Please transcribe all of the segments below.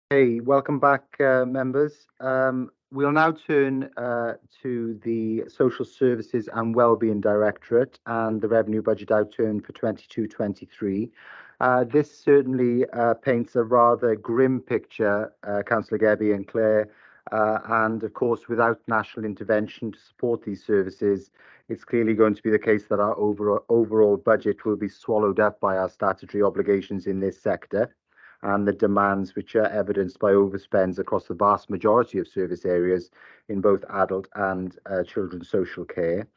Hey, welcome back, members. We'll now turn to the Social Services and Wellbeing Directorate and the Revenue Budget Outturn for 22-23. This certainly paints a rather grim picture, Councillor Gebby and Claire, and of course, without national intervention to support these services, it's clearly going to be the case that our overall budget will be swallowed up by our statutory obligations in this sector and the demands which are evidenced by overspends across the vast majority of service areas in both adult and children's social care.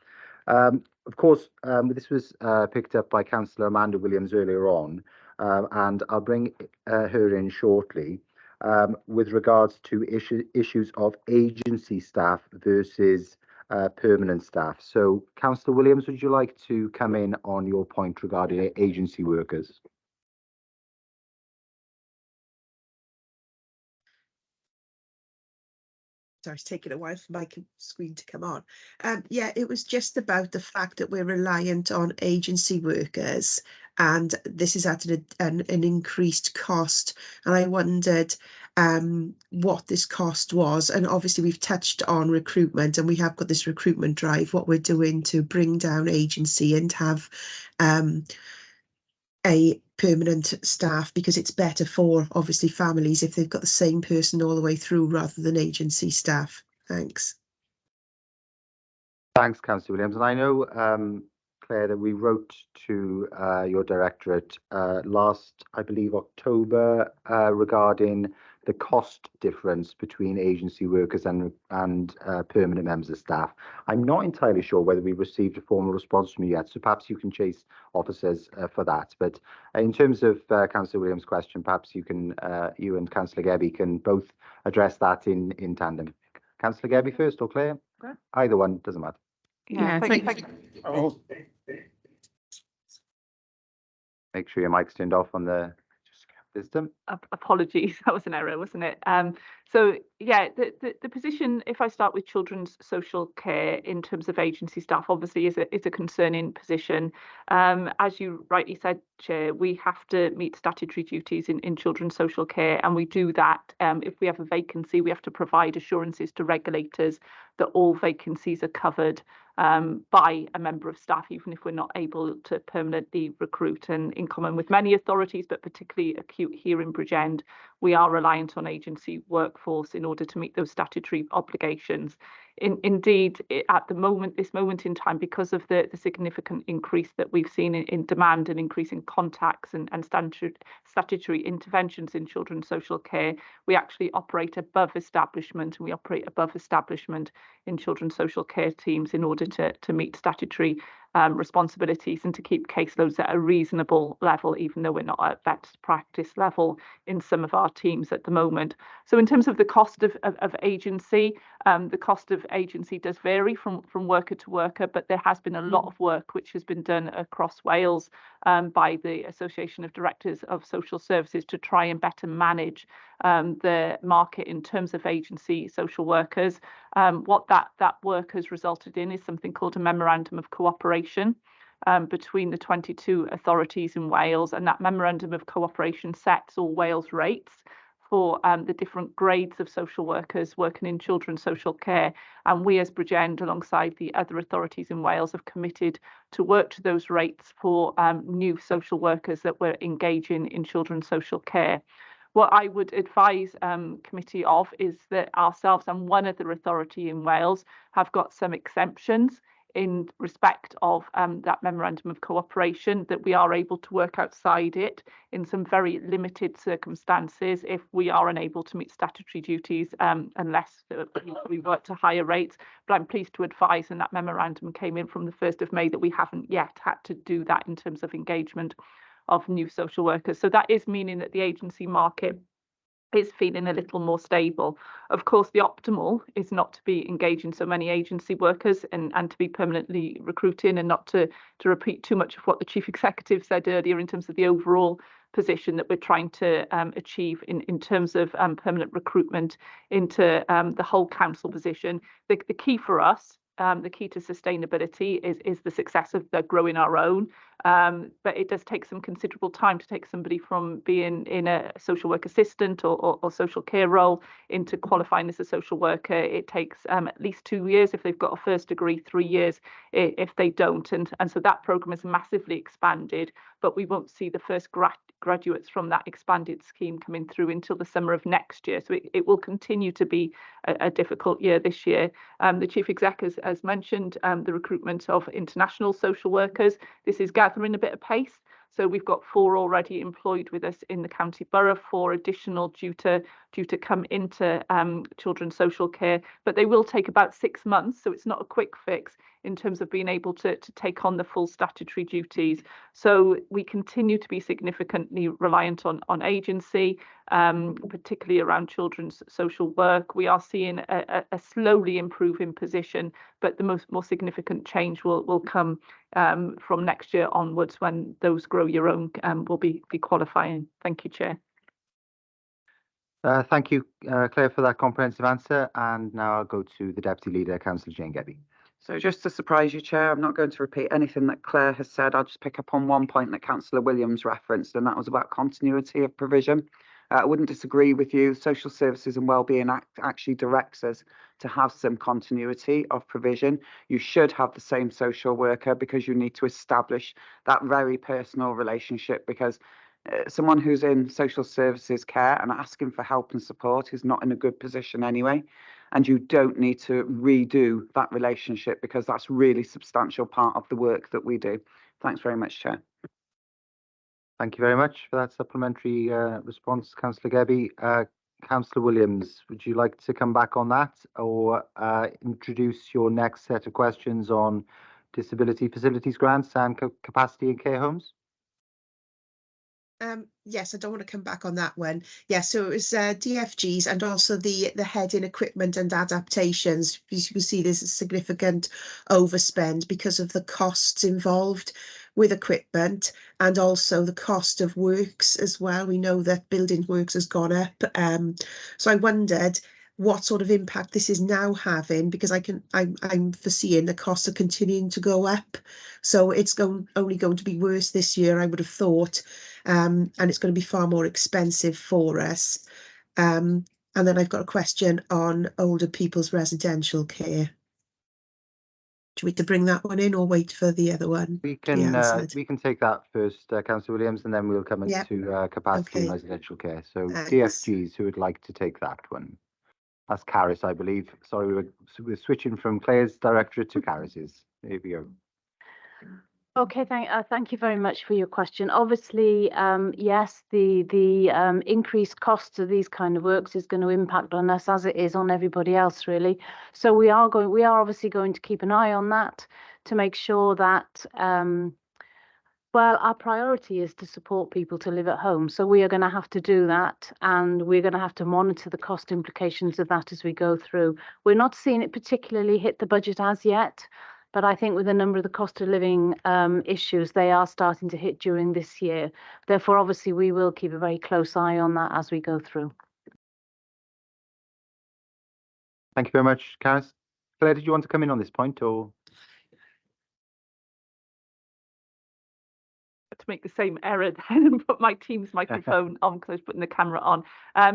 Of course, this was picked up by Councillor Amanda Williams earlier on, and I'll bring her in shortly with regards to issues of agency staff versus permanent staff. So, Councillor Williams, would you like to come in on your point regarding agency workers? Sorry, it's taken a while for my screen to come on. Yeah, it was just about the fact that we're reliant on agency workers, and this is at an increased cost. And I wondered what this cost was. And obviously, we've touched on recruitment, and we have got this recruitment drive, what we're doing to bring down agency and have a permanent staff, because it's better for obviously families if they've got the same person all the way through rather than agency staff. Thanks. Thanks, Councillor Williams. And I know, Claire, that we wrote to your directorate last, I believe, October regarding the cost difference between agency workers and permanent members of staff. I'm not entirely sure whether we received a formal response from you yet, so perhaps you can chase officers for that. But in terms of Councillor Williams' question, perhaps you and Councillor Gebby can both address that in tandem. Councillor Gebby first, or Claire? Okay. Either one, doesn't matter. Yeah, thank you. Oh. Make sure your mic's turned off on the system. Apologies, that was an error, wasn't it? So yeah, the position, if I start with children's social care in terms of agency staff, obviously is a concerning position. As you rightly said, Chair, we have to meet statutory duties in children's social care, and we do that. If we have a vacancy, we have to provide assurances to regulators that all vacancies are covered by a member of staff, even if we're not able to permanently recruit. And in common with many authorities, but particularly acute here in Bridgend, we are reliant on agency workforce in order to meet those statutory obligations. Indeed, at this moment in time, because of the significant increase that we've seen in demand and increase in contacts and statutory interventions in children's social care, we actually operate above establishment, and we operate above establishment in children's social care teams in order to meet statutory responsibilities and to keep caseloads at a reasonable level, even though we're not at best practice level in some of our teams at the moment. So in terms of the cost of agency, the cost of agency does vary from worker to worker, but there has been a lot of work which has been done across Wales by the Association of Directors of Social Services to try and better manage the market in terms of agency social workers. What that work has resulted in is something called a memorandum of cooperation between the 22 authorities in Wales, and that memorandum of cooperation sets all Wales rates for the different grades of social workers working in children's social care. And we as Bridgend, alongside the other authorities in Wales, have committed to work to those rates for new social workers that we're engaging in children's social care. What I would advise committee of is that ourselves and one other authority in Wales have got some exemptions in respect of that memorandum of cooperation, that we are able to work outside it in some very limited circumstances if we are unable to meet statutory duties unless we work to higher rates. But I'm pleased to advise, and that memorandum came in from the 1st of May, that we haven't yet had to do that in terms of engagement of new social workers. So that is meaning that the agency market is feeling a little more stable. Of course, the optimal is not to be engaging so many agency workers and to be permanently recruiting, and not to repeat too much of what the Chief Executive said earlier in terms of the overall position that we're trying to achieve in terms of permanent recruitment into the whole council position. The key for us the key to sustainability is the success of the growing our own. But it does take some considerable time to take somebody from being in a social work assistant or social care role into qualifying as a social worker. It takes at least 2 years if they've got a first degree, 3 years if they don't. And so that programme is massively expanded, but we won't see the first graduates from that expanded scheme coming through until the summer of next year. So it will continue to be a difficult year this year. The Chief Exec has mentioned the recruitment of international social workers. This is gathering a bit of pace. So we've got 4 already employed with us in the county borough, 4 additional due to come into children's social care, but they will take about 6 months. So it's not a quick fix in terms of being able to take on the full statutory duties. So we continue to be significantly reliant on agency, particularly around children's social work. We are seeing a slowly improving position, but the more significant change will come from next year onwards when those Grow Your Own will be qualifying. Thank you, Chair. Thank you, Claire, for that comprehensive answer. And now I'll go to the Deputy Leader, Councillor Jane Gebby. So just to surprise you, Chair, I'm not going to repeat anything that Claire has said. I'll just pick up on one point that Councillor Williams referenced, and that was about continuity of provision. I wouldn't disagree with you. Social Services and Wellbeing Act actually directs us to have some continuity of provision. You should have the same social worker because you need to establish that very personal relationship, because someone who's in social services care and asking for help and support is not in a good position anyway. And you don't need to redo that relationship because that's really substantial part of the work that we do. Thanks very much, Chair. Thank you very much for that supplementary response, Councillor Gebby. Councillor Williams, would you like to come back on that or introduce your next set of questions on disability facilities grants and capacity in care homes? Yes, I don't want to come back on that one. Yeah, so it was DFGs and also the head in equipment and adaptations. As you can see, there's a significant overspend because of the costs involved with equipment and also the cost of works as well. We know that building works has gone up. So I wondered what sort of impact this is now having, because I'm foreseeing the costs are continuing to go up. So it's only going to be worse this year, I would have thought. And it's going to be far more expensive for us. And then I've got a question on older people's residential care. Do we to bring that one in or wait for the other one? We can take that first, Councillor Williams, and then we'll come into capacity in residential care. So Thanks. DFGs, who would like to take that one? That's Caris, I believe. Sorry, we're switching from Claire's directorate to Caris's. There we go. Okay, thank you very much for your question. Obviously, yes, the increased costs of these kind of works is going to impact on us as it is on everybody else, really. So we are obviously going to keep an eye on that to make sure that well, our priority is to support people to live at home. So we are going to have to do that, and we're going to have to monitor the cost implications of that as we go through. We're not seeing it particularly hit the budget as yet, but I think with a number of the cost of living issues, they are starting to hit during this year. Therefore, obviously, we will keep a very close eye on that as we go through. Thank you very much, Caris. Claire, did you want to come in on this point, or? To make the same error then and put my Teams microphone on because I was putting the camera on.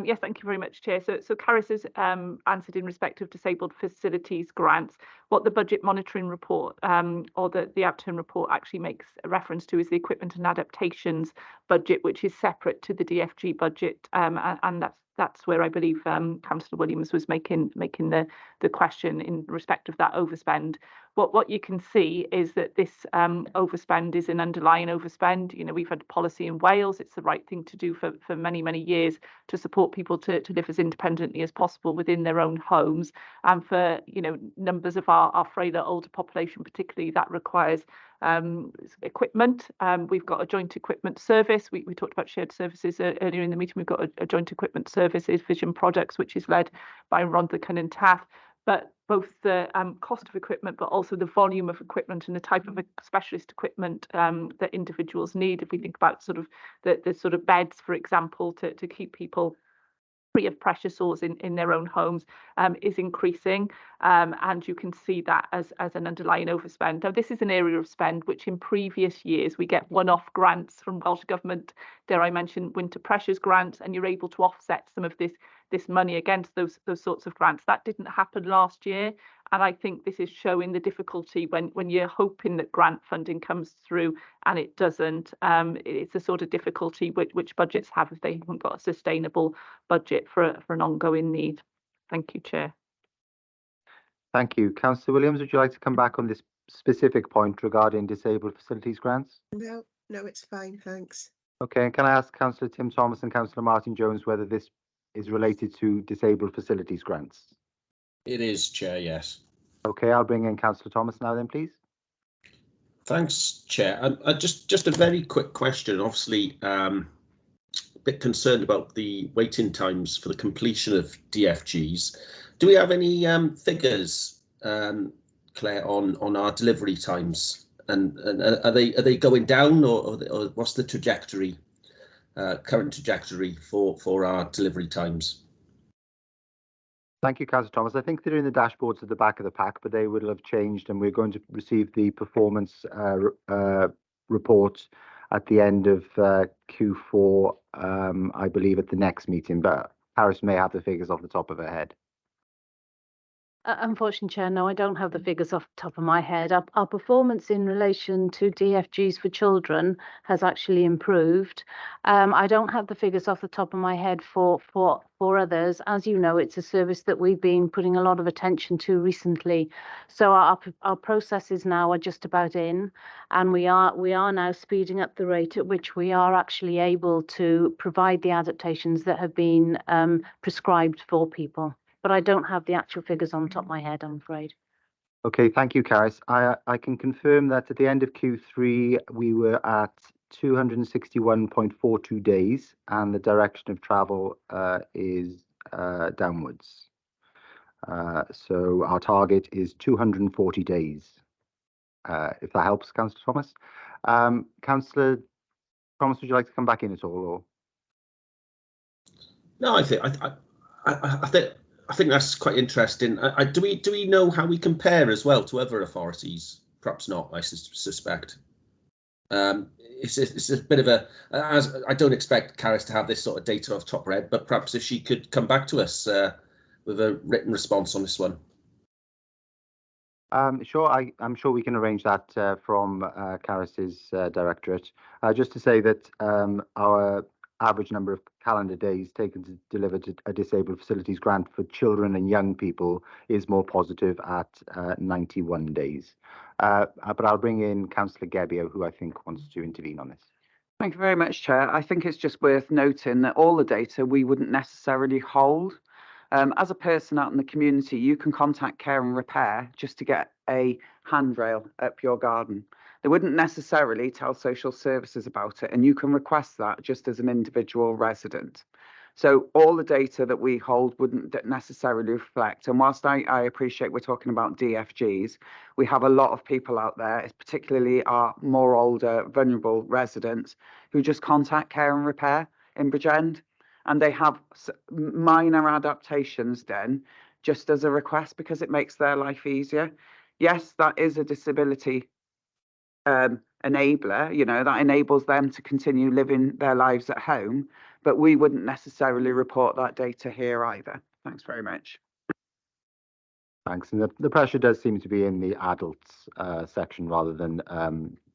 Yes, thank you very much, Chair. So Caris has answered in respect of disabled facilities grants. What the budget monitoring report or the outturn report actually makes a reference to is the equipment and adaptations budget, which is separate to the DFG budget, and that's where I believe Councillor Williams was making the question in respect of that overspend. What you can see is that this overspend is an underlying overspend. You know, we've had policy in Wales. It's the right thing to do for many years to support people to live as independently as possible within their own homes. And for, you know, numbers of our frailer older population particularly, that requires equipment. We've got a joint equipment service. We talked about shared services earlier in the meeting. We've got a joint equipment service, is Vision Products, which is led by Rhondda and Taff. But both the cost of equipment, but also the volume of equipment and the type of specialist equipment that individuals need. If we think about sort of the sort of beds, for example, to keep people free of pressure sores in their own homes is increasing, and you can see that as an underlying overspend. Now, this is an area of spend which in previous years we get one-off grants from Welsh Government, dare I mention winter pressures grants, and you're able to offset some of this money against those sorts of grants. That didn't happen last year, and I think this is showing the difficulty when you're hoping that grant funding comes through and it doesn't. It's the sort of difficulty which budgets have if they haven't got a sustainable budget for an ongoing need. Thank you, Chair. Thank you. Councillor Williams, would you like to come back on this specific point regarding disabled facilities grants? No, it's fine, thanks. Okay, and can I ask Councillor Tim Thomas and Councillor Martin Jones whether this is related to disabled facilities grants? It is, Chair, yes. Okay, I'll bring in Councillor Thomas now then, please. Thanks, Chair. Just a very quick question. Obviously, a bit concerned about the waiting times for the completion of DFGs. Do we have any figures, Claire, on our delivery times, and are they going down, or what's the trajectory, current trajectory for our delivery times? Thank you, Councillor Thomas. I think they're in the dashboards at the back of the pack, but they would have changed, and we're going to receive the performance report at the end of Q4, I believe, at the next meeting, but Paris may have the figures off the top of her head. Unfortunately, Chair, no, I don't have the figures off the top of my head. Our performance in relation to DFGs for children has actually improved. I don't have the figures off the top of my head for others. As you know, it's a service that we've been putting a lot of attention to recently. So our processes now are just about in, and we are now speeding up the rate at which we are actually able to provide the adaptations that have been prescribed for people. But I don't have the actual figures on the top of my head, I'm afraid. Okay, thank you, Caris. I can confirm that at the end of Q3, we were at 261.42 days, and the direction of travel is downwards. So our target is 240 days, if that helps, Councillor Thomas. Councillor Thomas, would you like to come back in at all? Or? No, I think that's quite interesting. Do we know how we compare as well to other authorities? Perhaps not, I suspect. It's a bit of a. I don't expect Caris to have this sort of data off the top of her head, but perhaps if she could come back to us with a written response on this one. Sure, I'm sure we can arrange that from Caris's directorate. Just to say that our average number of calendar days taken to deliver a disabled facilities grant for children and young people is more positive at 91 days. But I'll bring in Councillor Gebbia, who I think wants to intervene on this. Thank you very much, Chair. I think it's just worth noting that all the data we wouldn't necessarily hold. As a person out in the community, you can contact Care and Repair just to get a handrail up your garden. They wouldn't necessarily tell social services about it, and you can request that just as an individual resident. So all the data that we hold wouldn't necessarily reflect. And whilst I appreciate we're talking about DFGs, we have a lot of people out there, particularly our more older, vulnerable residents, who just contact Care and Repair in Bridgend, and they have minor adaptations done just as a request because it makes their life easier. Yes, that is a disability enabler, that enables them to continue living their lives at home, but we wouldn't necessarily report that data here either. Thanks very much. Thanks. And the pressure does seem to be in the adults section rather than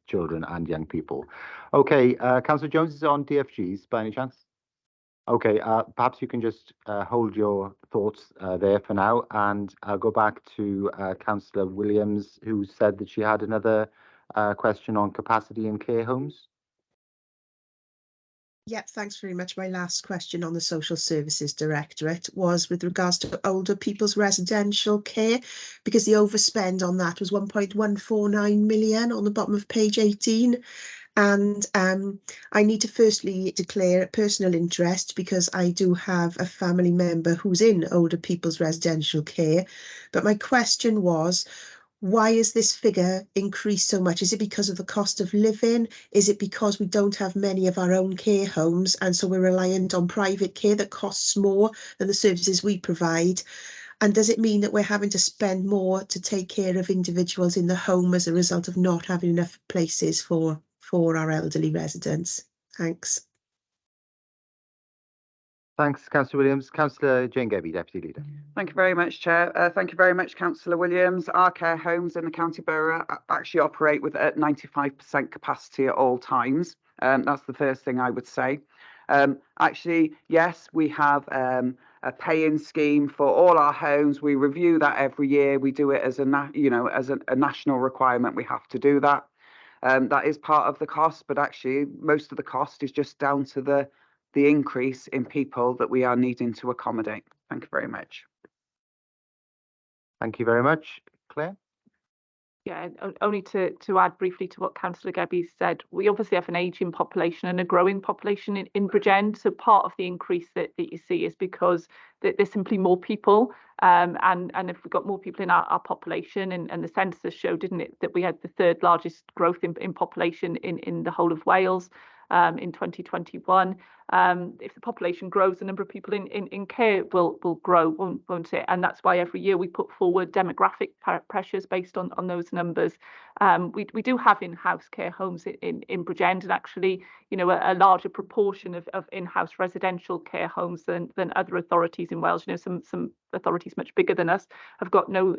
children and young people. Okay, Councillor Jones is on DFGs by any chance? Okay, perhaps you can just hold your thoughts there for now, and I'll go back to Councillor Williams, who said that she had another question on capacity in care homes. Yeah, thanks very much. My last question on the Social Services Directorate was with regards to older people's residential care, because the overspend on that was 1.149 million on the bottom of page 18. And I need to firstly declare a personal interest because I do have a family member who's in older people's residential care. But my question was, why has this figure increased so much? Is it because of the cost of living? Is it because we don't have many of our own care homes and so we're reliant on private care that costs more than the services we provide? And does it mean that we're having to spend more to take care of individuals in the home as a result of not having enough places for our elderly residents? Thanks. Thanks, Councillor Williams. Councillor Jane Gebby, Deputy Leader. Thank you very much, Chair. Thank you very much, Councillor Williams. Our care homes in the County Borough actually operate with at 95% capacity at all times. That's the first thing I would say. Actually, yes, we have a pay-in scheme for all our homes. We review that every year. We do it as a national requirement. We have to do that. That is part of the cost, but actually most of the cost is just down to the increase in people that we are needing to accommodate. Thank you very much. Thank you very much. Claire? Yeah, only to add briefly to what Councillor Gebby said, we obviously have an ageing population and a growing population in Bridgend. So part of the increase that you see is because there's simply more people. And if we've got more people in our population, and the census showed, didn't it, that we had the third largest growth in population in the whole of Wales in 2021. If the population grows, the number of people in care will grow, won't it? And that's why every year we put forward demographic pressures based on those numbers. We do have in-house care homes in Bridgend, and actually, you know, a larger proportion of in-house residential care homes than other authorities in Wales. You know, some authorities much bigger than us have got no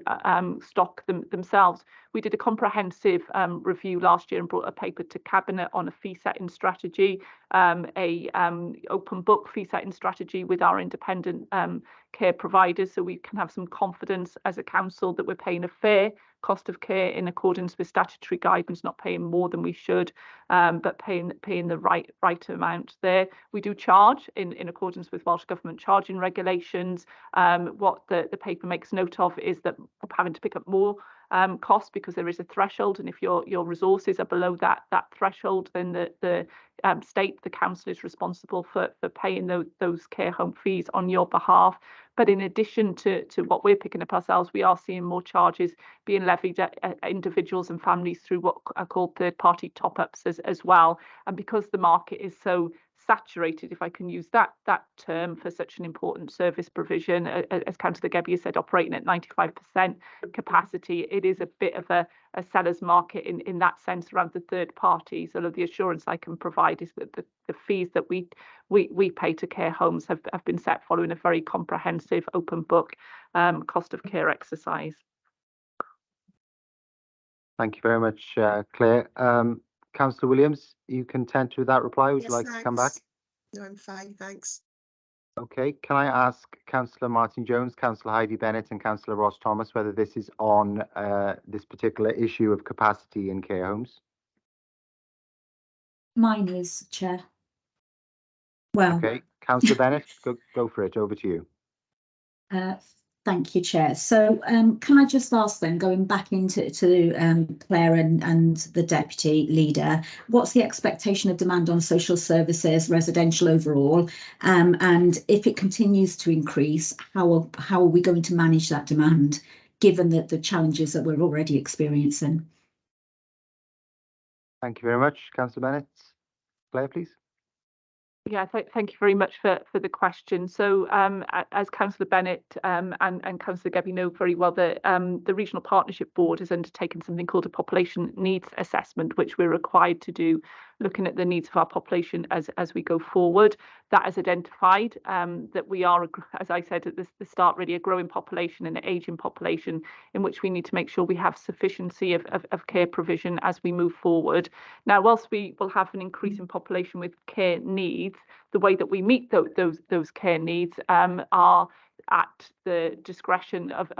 stock themselves. We did a comprehensive review last year and brought a paper to Cabinet on a fee setting strategy, open book fee setting strategy with our independent care providers, so we can have some confidence as a council that we're paying a fair cost of care in accordance with statutory guidance, not paying more than we should, but paying the right amount there. We do charge in accordance with Welsh Government charging regulations. What the paper makes note of is that we're having to pick up more cost because there is a threshold, and if your resources are below that threshold, then the state, the council, is responsible for paying those care home fees on your behalf. But in addition to what we're picking up ourselves, we are seeing more charges being levied at individuals and families through what are called third-party top-ups as well. And because the market is so saturated, if I can use that term, for such an important service provision, as Councillor Gebby said, operating at 95% capacity, it is a bit of a seller's market in that sense around the third parties. Although the assurance I can provide is that the fees that we pay to care homes have been set following a very comprehensive open book cost of care exercise. Thank you very much, Claire. Councillor Williams, you content with that reply? Would you like to come back? No, I'm fine, thanks. Okay, can I ask Councillor Martin Jones, Councillor Heidi Bennett and Councillor Ross Thomas whether this is on this particular issue of capacity in care homes? Mine is, Chair. Well, okay, Councillor Bennett, go for it. Over to you. Thank you, Chair. So can I just ask then, going back into Claire and the Deputy Leader, what's the expectation of demand on social services, residential overall? And if it continues to increase, how are we going to manage that demand, given the challenges that we're already experiencing? Thank you very much. Councillor Bennett. Claire, please. Yeah, thank you very much for the question. So as Councillor Bennett and Councillor Gebby know very well, the Regional Partnership Board has undertaken something called a population needs assessment, which we're required to do, looking at the needs of our population as we go forward. That has identified that we are, as I said at the start, really a growing population and an ageing population in which we need to make sure we have sufficiency of care provision as we move forward. Now, whilst we will have an increase in population with care needs, the way that we meet those care needs are at the discretion of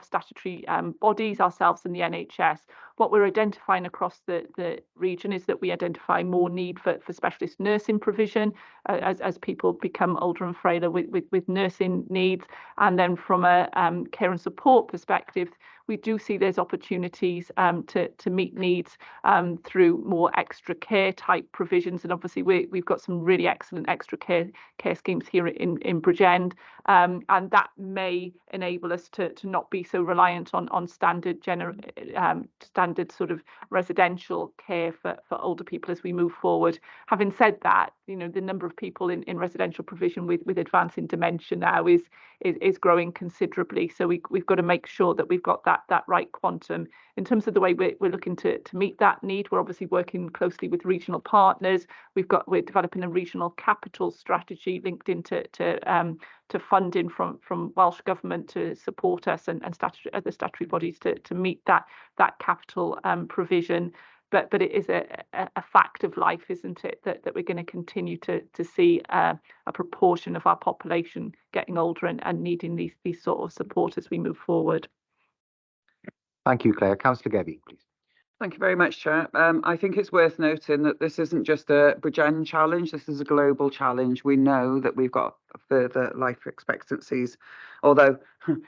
statutory bodies, ourselves and the NHS. what we're identifying across the region is that we identify more need for specialist nursing provision as people become older and frailer with nursing needs. And then from a care and support perspective, we do see there's opportunities to meet needs through more extra care type provisions. And obviously we've got some really excellent extra care schemes here in Bridgend, and that may enable us to not be so reliant on standard sort of residential care for older people as we move forward. Having said that, you know, the number of people in residential provision with advancing dementia now is growing considerably. So we've got to make sure that we've got that right quantum. In terms of the way we're looking to meet that need, we're obviously working closely with regional partners. We're developing a regional capital strategy linked into to funding from Welsh Government to support us and other statutory bodies to meet that capital provision. But it is a fact of life, isn't it, that we're going to continue to see a proportion of our population getting older and needing these sort of support as we move forward. Thank you, Claire. Councillor Gebbie, please. Thank you very much, Chair. I think it's worth noting that this isn't just a Bridgend challenge, this is a global challenge. We know that we've got further life expectancies, although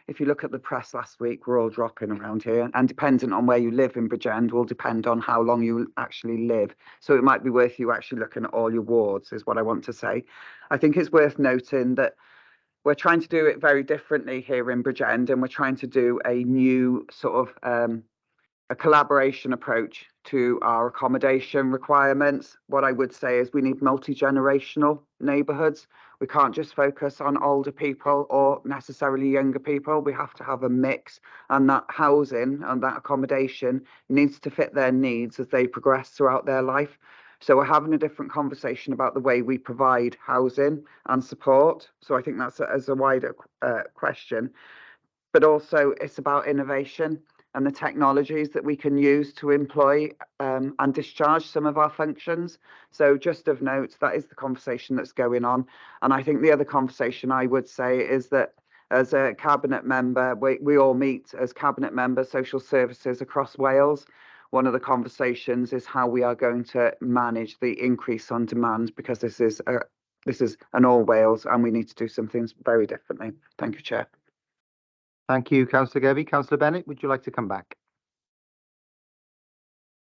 if you look at the press last week, we're all dropping around here, and dependent on where you live in Bridgend will depend on how long you actually live. So it might be worth you actually looking at all your wards, is what I want to say. I think it's worth noting that we're trying to do it very differently here in Bridgend, and we're trying to do a new sort of a collaboration approach to our accommodation requirements. What I would say is we need multi-generational neighbourhoods. We can't just focus on older people or necessarily younger people. We have to have a mix, and that housing and that accommodation needs to fit their needs as they progress throughout their life. So we're having a different conversation about the way we provide housing and support. So I think that's as a wider question, but also it's about innovation and the technologies that we can use to employ and discharge some of our functions. So just of note, that is the conversation that's going on. And I think the other conversation I would say is that as a cabinet member, we all meet as cabinet members, social services across Wales. One of the conversations is how we are going to manage the increase on demand, because this is an all Wales and we need to do some things very differently. Thank you, Chair. Thank you, Councillor Gebbie. Councillor Bennett, would you like to come back?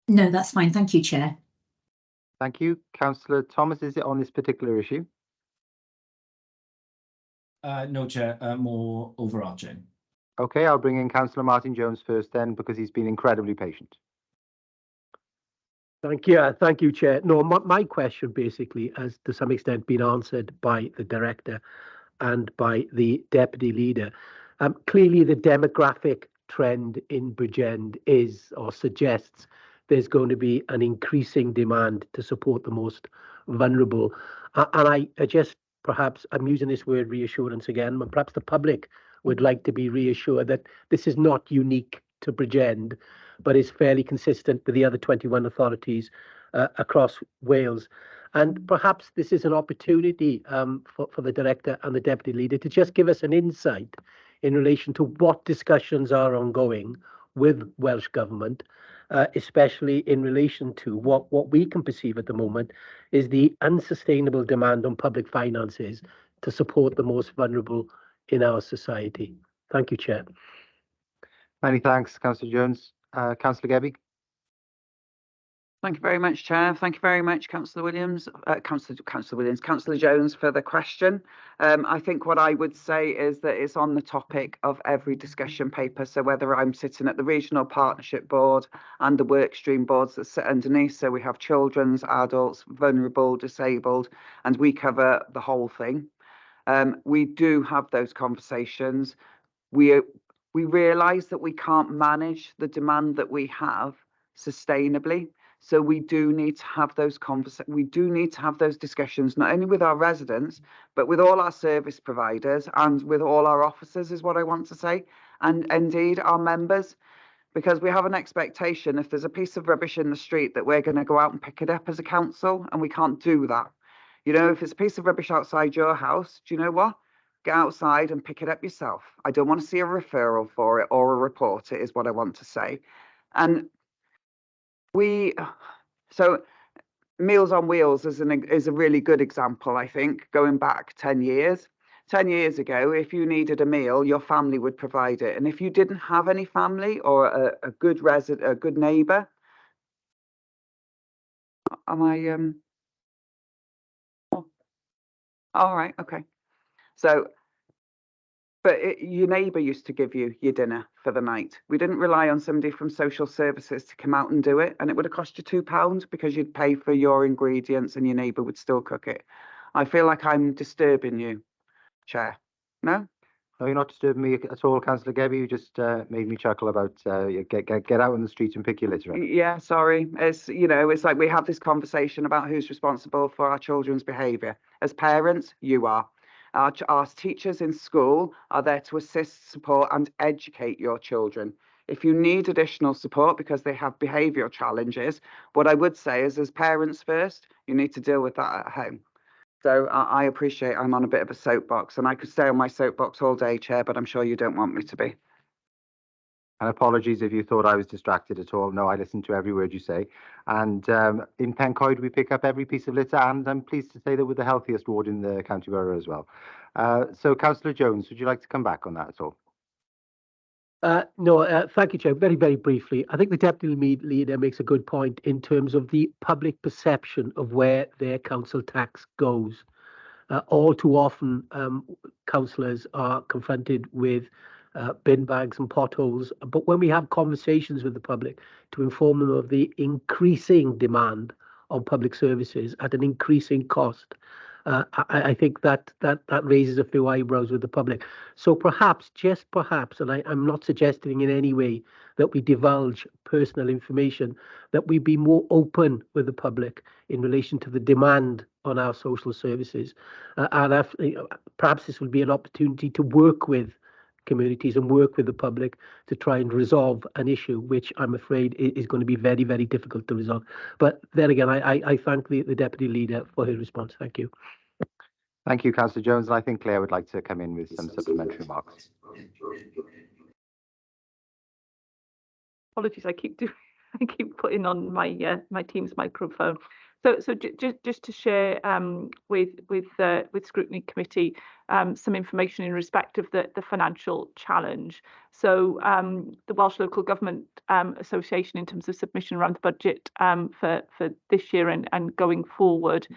No, that's fine. Thank you, Chair. Thank you. Councillor Thomas, is it on this particular issue? No, Chair, more overarching. Okay, I'll bring in Councillor Martin Jones first then, because he's been incredibly patient. Thank you, Chair. No, my question basically has to some extent been answered by the Director and by the Deputy Leader. Clearly, the demographic trend in Bridgend is or suggests there's going to be an increasing demand to support the most vulnerable. And I just, perhaps I'm using this word reassurance again, but perhaps the public would like to be reassured that this is not unique to Bridgend, but is fairly consistent with the other 21 authorities across Wales. And perhaps this is an opportunity for the Director and the Deputy Leader to just give us an insight in relation to what discussions are ongoing with Welsh Government, especially in relation to what we can perceive at the moment is the unsustainable demand on public finances to support the most vulnerable in our society. Thank you, Chair. Many thanks, Councillor Jones. Councillor Gebbie. Thank you very much, Chair. Thank you very much, Councillor Jones, for the question. I think what I would say is that it's on the topic of every discussion paper. So whether I'm sitting at the Regional Partnership Board and the workstream boards that sit underneath, so we have children's, adults, vulnerable, disabled, and we cover the whole thing. We do have those conversations. We realise that we can't manage the demand that we have sustainably. So we do need to have those discussions, not only with our residents, but with all our service providers and with all our officers, is what I want to say, and indeed our members, because we have an expectation if there's a piece of rubbish in the street that we're going to go out and pick it up as a council, and we can't do that. You know, if it's a piece of rubbish outside your house, do you know what? Get outside and pick it up yourself. I don't want to see a referral for it or a report, it is what I want to say. And So Meals on Wheels is a really good example, I think, going back 10 years. 10 years ago, if you needed a meal, your family would provide it. And if you didn't have any family or a good neighbour, am I oh, all right, okay. So your neighbour used to give you your dinner for the night. We didn't rely on somebody from social services to come out and do it, and it would have cost you £2 because you'd pay for your ingredients and your neighbour would still cook it. I feel like I'm disturbing you, Chair. No? No, you're not disturbing me at all, Councillor Gebby. You just made me chuckle about get out on the street and pick your litter up. Yeah, sorry. It's it's like we have this conversation about who's responsible for our children's behaviour. As parents, you are. Our teachers in school are there to assist, support and educate your children. If you need additional support because they have behavioural challenges, what I would say is, as parents first, you need to deal with that at home. So I appreciate I'm on a bit of a soapbox, and I could stay on my soapbox all day, Chair, but I'm sure you don't want me to be. And apologies if you thought I was distracted at all. No, I listened to every word you say. And in Pencoed, we pick up every piece of litter, and I'm pleased to say that we're the healthiest ward in the county borough as well. So, Councillor Jones, would you like to come back on that at all? No, thank you, Chair. Very, very briefly, I think the Deputy Leader makes a good point in terms of the public perception of where their council tax goes. All too often, councillors are confronted with bin bags and potholes. But when we have conversations with the public to inform them of the increasing demand on public services at an increasing cost, I think that raises a few eyebrows with the public. So perhaps, just perhaps, and I'm not suggesting in any way that we divulge personal information, that we be more open with the public in relation to the demand on our social services. And perhaps this will be an opportunity to work with communities and work with the public to try and resolve an issue which I'm afraid is going to be very, very difficult to resolve. But then again, I thank the Deputy Leader for his response. Thank you. Thank you, Councillor Jones. And I think Claire would like to come in with some supplementary remarks. Apologies, I keep putting on my my Teams microphone. So just to share with Scrutiny Committee some information in respect of the financial challenge. So the Welsh Local Government Association, in terms of submission around the budget for this year and going forward,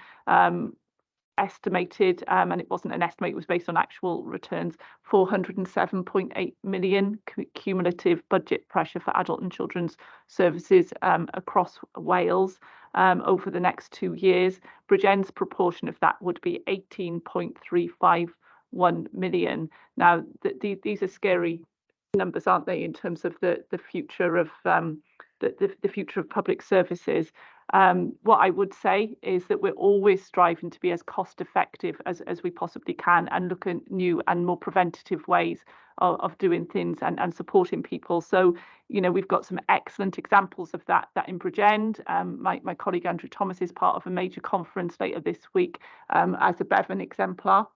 estimated, and it wasn't an estimate, it was based on actual returns, 407.8 million cumulative budget pressure for adult and children's services across Wales over the next 2 years. Bridgend's proportion of that would be 18.351 million. Now, these are scary numbers, aren't they, in terms of the future of the future of public services. What I would say is that we're always striving to be as cost effective as we possibly can and look at new and more preventative ways of doing things and supporting people. So, we've got some excellent examples of that in Bridgend. My colleague Andrew Thomas is part of a major conference later this week as a Bevan exemplar.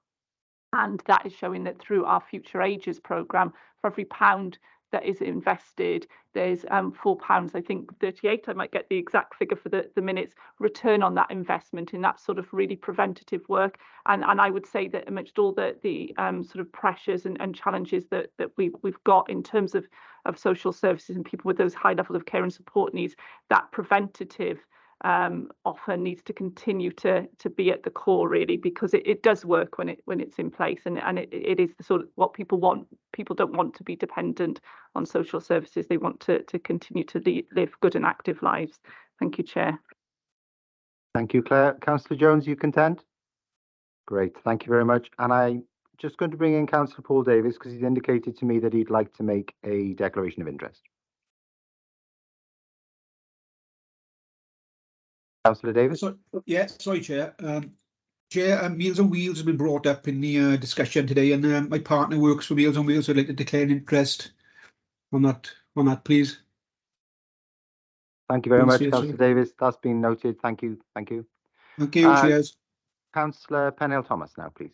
And that is showing that through our Future Ages programme, for every £1 that is invested, there's £4, I think 38, I might get the exact figure for the minutes, return on that investment in that sort of really preventative work. And I would say that amidst all the sort of pressures and challenges that we've got in terms of social services and people with those high levels of care and support needs, that preventative offer needs to continue to be at the core, really, because it does work when it's in place, and it is the sort of what people want. People don't want to be dependent on social services. They want to continue to live good and active lives. Thank you, Chair. Thank you, Claire. Councillor Jones, you content? Great, thank you very much. And I'm just going to bring in Councillor Paul Davies because he's indicated to me that he'd like to make a declaration of interest. Councillor Davies? Sorry, Chair. Chair, Meals on Wheels has been brought up in the discussion today, and my partner works for Meals on Wheels, so I'd like to declare an interest on that, please. Thank you very much, Councillor Davies. That's been noted. Thank you. Thank you. Thank you, Chairs. Councillor Penhill Thomas now, please.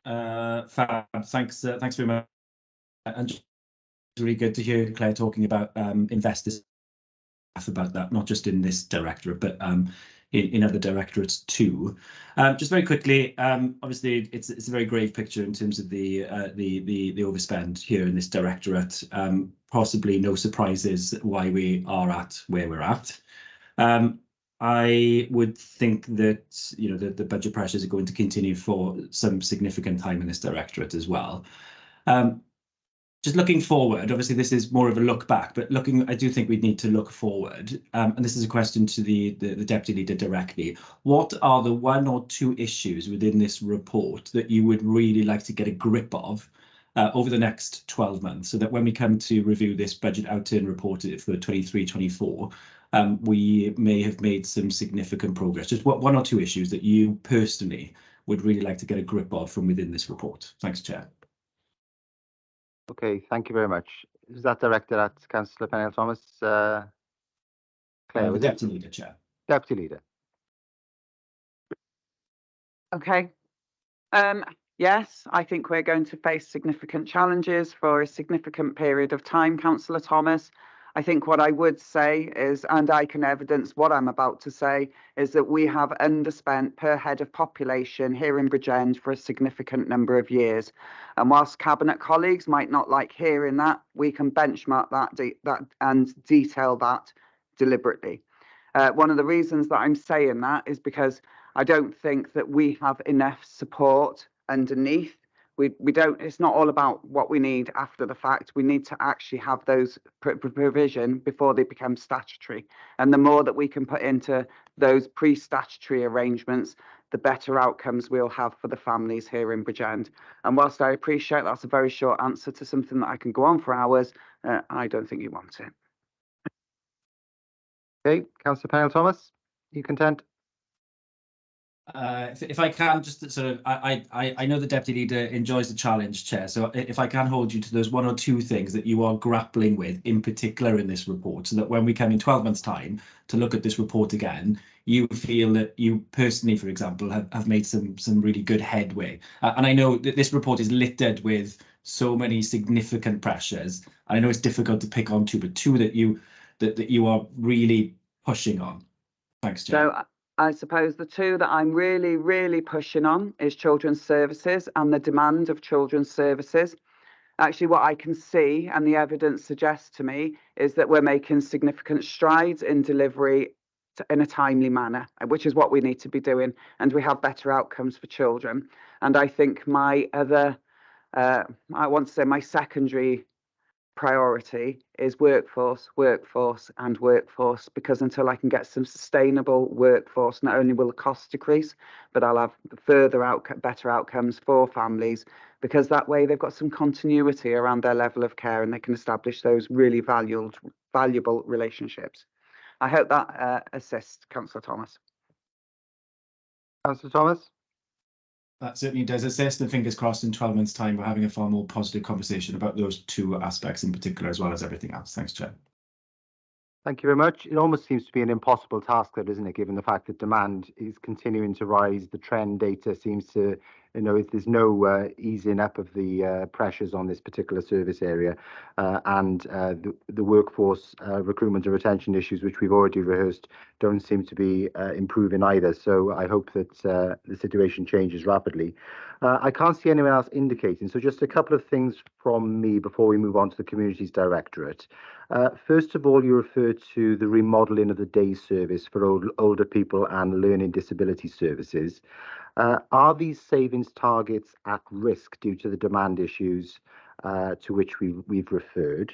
Fab. Thanks very much. And really good to hear Claire talking about investors about that, not just in this directorate, but in other directorates too. Just very quickly, obviously it's a very grave picture in terms of the overspend here in this directorate. Possibly no surprises why we are at where we're at. I would think that the budget pressures are going to continue for some significant time in this directorate as well. Just looking forward, obviously this is more of a look back, but I do think we need to look forward. And this is a question to the Deputy Leader directly. What are the 1 or 2 issues within this report that you would really like to get a grip of over the next 12 months, so that when we come to review this budget outturn report for 23-24, we may have made some significant progress? Just 1 or 2 issues that you personally would really like to get a grip of from within this report. Thanks, Chair. Okay, thank you very much. Is that directed at Councillor Pennell-Thomas? Claire, The Deputy Leader, Chair. Deputy Leader. Okay. Yes, I think we're going to face significant challenges for a significant period of time, Councillor Thomas. I think what I would say is, and I can evidence what I'm about to say, is that we have underspent per head of population here in Bridgend for a significant number of years. And whilst Cabinet colleagues might not like hearing that, we can benchmark that and detail that deliberately. One of the reasons that I'm saying that is because I don't think that we have enough support underneath. We don't, it's not all about what we need after the fact. We need to actually have those provision before they become statutory. And the more that we can put into those pre-statutory arrangements, the better outcomes we'll have for the families here in Bridgend. And whilst I appreciate that's a very short answer to something that I can go on for hours, I don't think you want it. Okay, Councillor Pennell-Thomas, you content? If I can, just sort of, I know the Deputy Leader enjoys the challenge, Chair. So if I can hold you to those 1 or 2 things that you are grappling with in particular in this report, so that when we come in 12 months' time to look at this report again, you feel that you personally, for example, have made some really good headway. And I know that this report is littered with so many significant pressures. I know it's difficult to pick on 2, but 2 that you are really pushing on. Thanks, Chair. So I suppose the 2 that I'm really, really pushing on is children's services and the demand of children's services. Actually, what I can see and the evidence suggests to me is that we're making significant strides in delivery in a timely manner, which is what we need to be doing, and we have better outcomes for children. And I think my other, I want to say my secondary priority is workforce, because until I can get some sustainable workforce, not only will the costs decrease, but I'll have further better outcomes for families, because that way they've got some continuity around their level of care and they can establish those really valuable relationships. I hope that assists, Councillor Thomas. Councillor Thomas? That certainly does assist, and fingers crossed in 12 months' time we're having a far more positive conversation about those 2 aspects in particular, as well as everything else. Thanks, Chair. Thank you very much. It almost seems to be an impossible task, though, doesn't it, given the fact that demand is continuing to rise. The trend data seems to, there's no easing up of the pressures on this particular service area, and the workforce recruitment and retention issues, which we've already rehearsed, don't seem to be improving either. So I hope that the situation changes rapidly. I can't see anyone else indicating, so just a couple of things from me before we move on to the Communities Directorate. First of all, you refer to the remodelling of the day service for older people and learning disability services. Are these savings targets at risk due to the demand issues to which we've referred?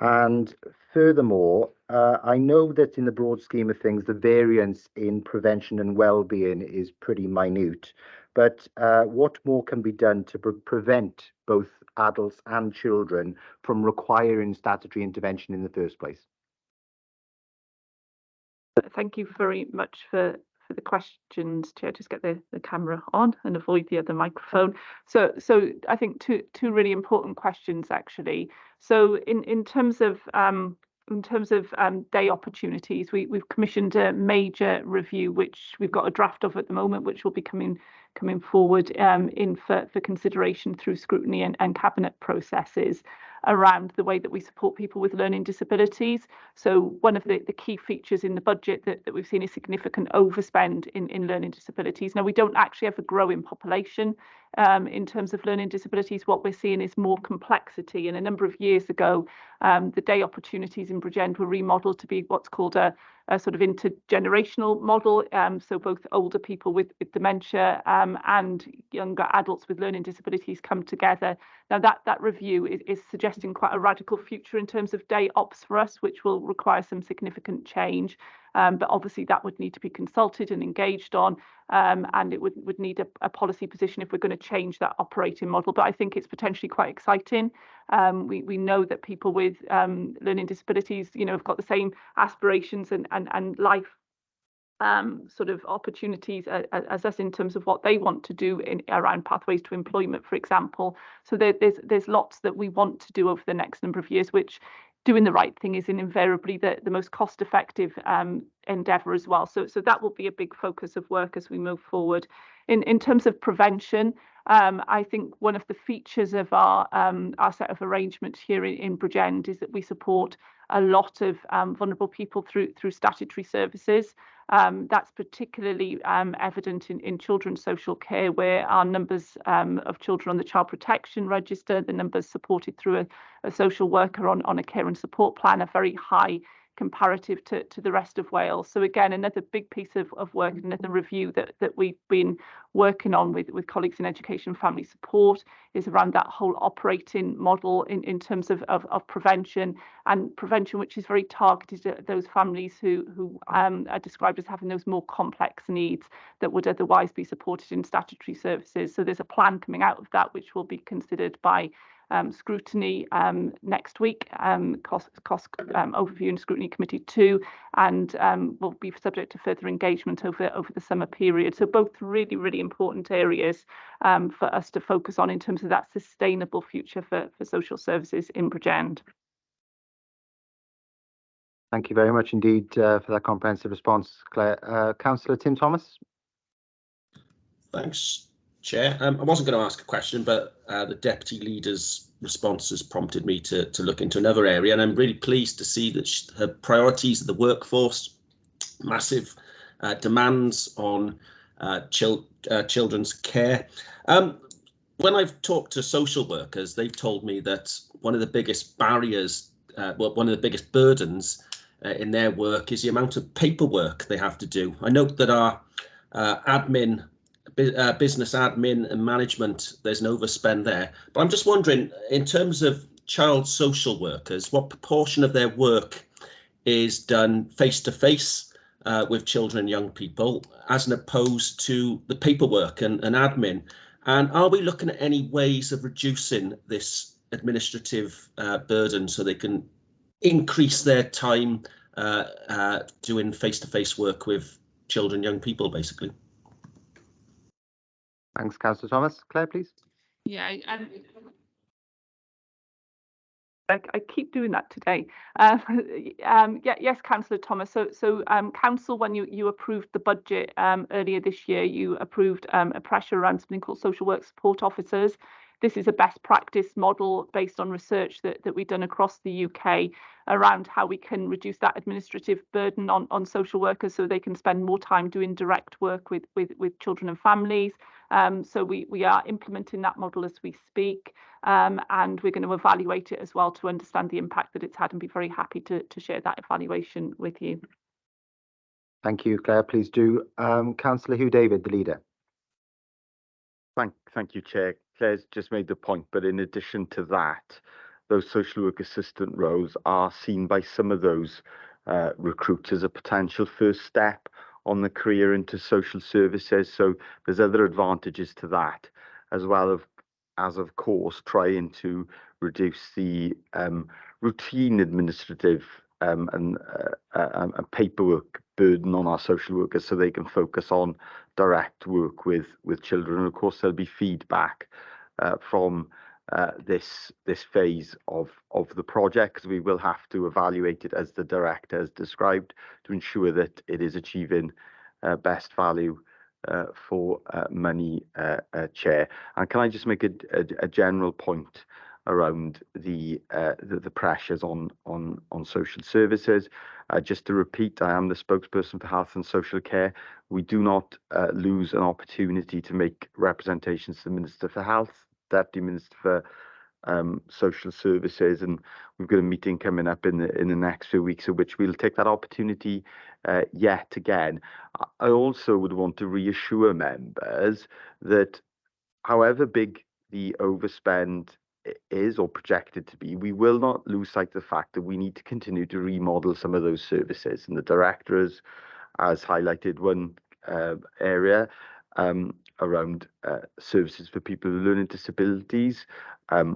And furthermore, I know that in the broad scheme of things, the variance in prevention and well-being is pretty minute, but what more can be done to prevent both adults and children from requiring statutory intervention in the first place? Thank you very much for the questions, Chair. Just get the camera on and avoid the other microphone. So I think two really important questions, actually. So in terms of day opportunities, we've commissioned a major review, which we've got a draft of at the moment, which will be coming forward for consideration through scrutiny and cabinet processes. around the way that we support people with learning disabilities. So one of the key features in the budget that we've seen is significant overspend in learning disabilities. Now, we don't actually have a growing population in terms of learning disabilities. What we're seeing is more complexity. And a number of years ago, the day opportunities in Bridgend were remodelled to be what's called a sort of intergenerational model. So both older people with dementia and younger adults with learning disabilities come together. Now that review is suggesting quite a radical future in terms of day ops for us, which will require some significant change. But obviously that would need to be consulted and engaged on, and it would need a policy position if we're going to change that operating model. But I think it's potentially quite exciting. We know that people with learning disabilities, have got the same aspirations and life sort of opportunities as us in terms of what they want to do around pathways to employment, for example. So there's lots that we want to do over the next number of years, which doing the right thing is invariably the most cost-effective endeavour as well. So that will be a big focus of work as we move forward. In terms of prevention, I think one of the features of our set of arrangements here in Bridgend is that we support a lot of vulnerable people through statutory services. That's particularly evident in children's social care, where our numbers of children on the child protection register, the numbers supported through a social worker on a care and support plan are very high comparative to the rest of Wales. So again, another big piece of work, another review that we've been working on with colleagues in education and family support is around that whole operating model in terms of prevention, and prevention which is very targeted at those families who are described as having those more complex needs that would otherwise be supported in statutory services. So there's a plan coming out of that which will be considered by Scrutiny next week, cost overview and Scrutiny Committee 2, and will be subject to further engagement over the summer period. So both really, really important areas for us to focus on in terms of that sustainable future for social services in Bridgend. Thank you very much indeed for that comprehensive response, Claire. Councillor Tim Thomas. Thanks, Chair. I wasn't going to ask a question, but the Deputy Leader's response has prompted me to look into another area, and I'm really pleased to see that her priorities of the workforce, massive demands on children's care. When I've talked to social workers, they've told me that one of the biggest barriers, one of the biggest burdens in their work is the amount of paperwork they have to do. I note that our business admin and management, there's an overspend there. But I'm just wondering, in terms of child social workers, what proportion of their work is done face-to-face with children and young people, as opposed to the paperwork and admin? And are we looking at any ways of reducing this administrative burden so they can increase their time doing face-to-face work with children, young people, basically? Thanks, Councillor Thomas. Claire, please. Yeah, I keep doing that today. Yes, Councillor Thomas. So Council, when you approved the budget earlier this year, you approved a pressure around something called social work support officers. This is a best practice model based on research that we've done across the UK around how we can reduce that administrative burden on social workers so they can spend more time doing direct work with children and families. So we are implementing that model as we speak, and we're going to evaluate it as well to understand the impact that it's had, and be very happy to share that evaluation with you. Thank you, Claire. Please do. Councillor Hugh David, the leader. Thank you, Chair. Claire's just made the point, but in addition to that, those social work assistant roles are seen by some of those recruits as a potential first step on the career into social services. So there's other advantages to that, as well as of course trying to reduce the routine administrative and paperwork burden on our social workers, so they can focus on direct work with children. And of course, there'll be feedback from this phase of the project, because we will have to evaluate it, as the director has described, to ensure that it is achieving best value for money, Chair. And can I just make a general point around the pressures on social services. Just to repeat, I am the spokesperson for health and social care. We do not lose an opportunity to make representations to the Minister for Health, Deputy Minister for Social Services, and we've got a meeting coming up in the next few weeks, of which we'll take that opportunity yet again. I also would want to reassure members that however big the overspend is or projected to be, we will not lose sight of the fact that we need to continue to remodel some of those services. And the director has highlighted one area around services for people with learning disabilities.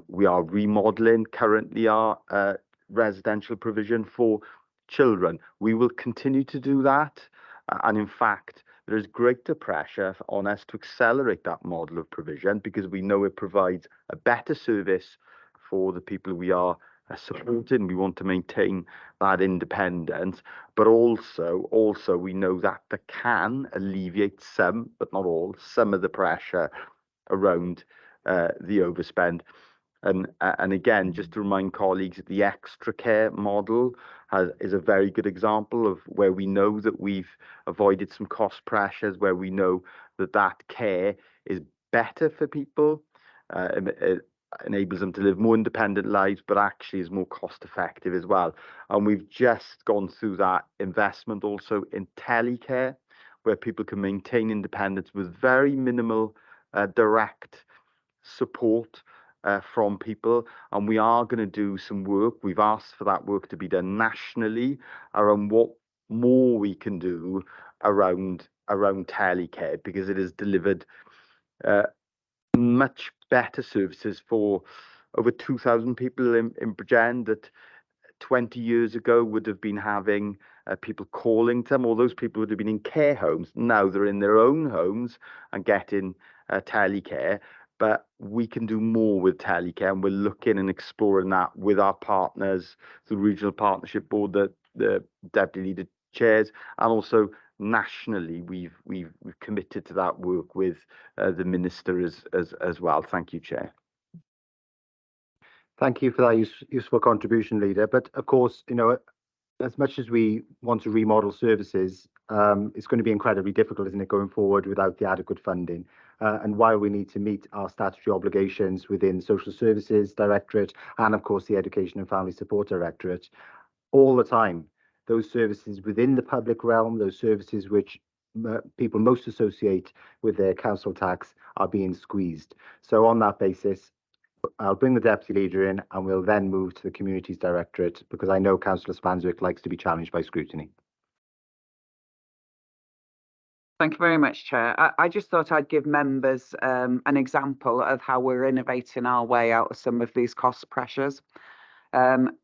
We are remodeling currently our residential provision for children. We will continue to do that. And in fact, there is greater pressure on us to accelerate that model of provision because we know it provides a better service for the people we are supporting. We want to maintain that independence, but also we know that that can alleviate some, but not all, some of the pressure around the overspend. And again, just to remind colleagues, the extra care model is a very good example of where we know that we've avoided some cost pressures, where we know that that care is better for people, it enables them to live more independent lives, but actually is more cost effective as well. And we've just gone through that investment also in telecare, where people can maintain independence with very minimal direct support from people. And we are going to do some work. We've asked for that work to be done nationally around what more we can do around telecare, because it has delivered much better services for over 2,000 people in Bridgend that 20 years ago would have been having people calling them, or those people would have been in care homes. Now they're in their own homes and getting telecare. But we can do more with telecare, and we're looking and exploring that with our partners, the Regional Partnership Board that the Deputy Leader chairs, and also nationally we've committed to that work with the Minister as well. Thank you, Chair. Thank you for that useful contribution, Leader. But of course, you know, as much as we want to remodel services, it's going to be incredibly difficult, isn't it, going forward without the adequate funding. And while we need to meet our statutory obligations within Social Services Directorate and, of course, the Education and Family Support Directorate, all the time, those services within the public realm, those services which people most associate with their council tax, are being squeezed. So on that basis, I'll bring the Deputy Leader in and we'll then move to the Communities Directorate, because I know Councillor Spanswick likes to be challenged by scrutiny. Thank you very much, Chair. I just thought I'd give members an example of how we're innovating our way out of some of these cost pressures.